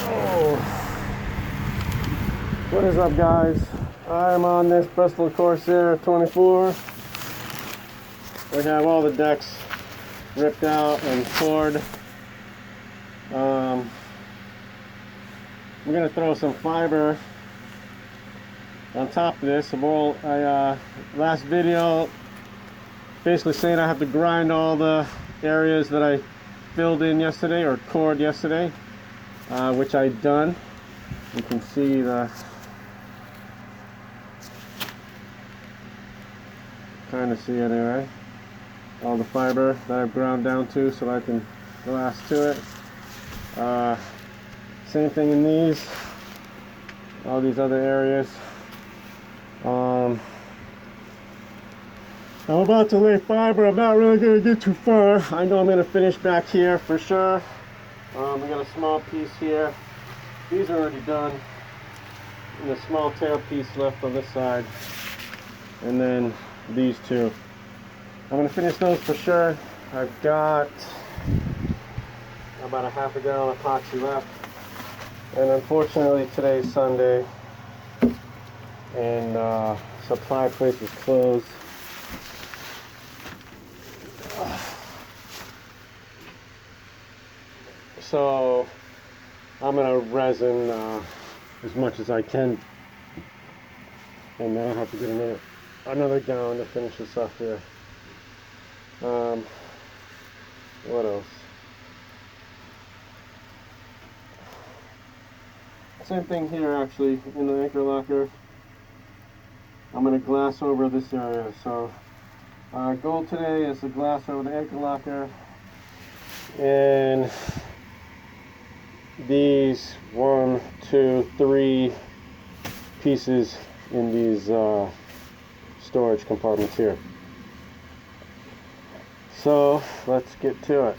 Oh, what is up, guys? I'm on this Bristol Corsair 24. We have all the decks ripped out and cored. We're gonna throw some fiber on top of this. Last video basically saying I have to grind all the areas that I filled in yesterday or cored yesterday, which I've done. You can see kind of see anyway, all the fiber that I've ground down to so I can glass to it. Same thing in all these other areas. I'm about to lay fiber. I'm not really going to get too far. I know I'm going to finish back here for sure. We got a small piece here. These are already done. And a small tail piece left on this side. And then these two. I'm going to finish those for sure. I've got about a half a gallon of epoxy left. And unfortunately today's Sunday and supply place is closed. So I'm gonna resin as much as I can, and then I'll have to get another gallon to finish this up here. What else? Same thing here actually in the anchor locker. I'm gonna glass over this area. So our goal today is to glass over the anchor locker and these 1, 2, 3 pieces in these storage compartments here. So let's get to it.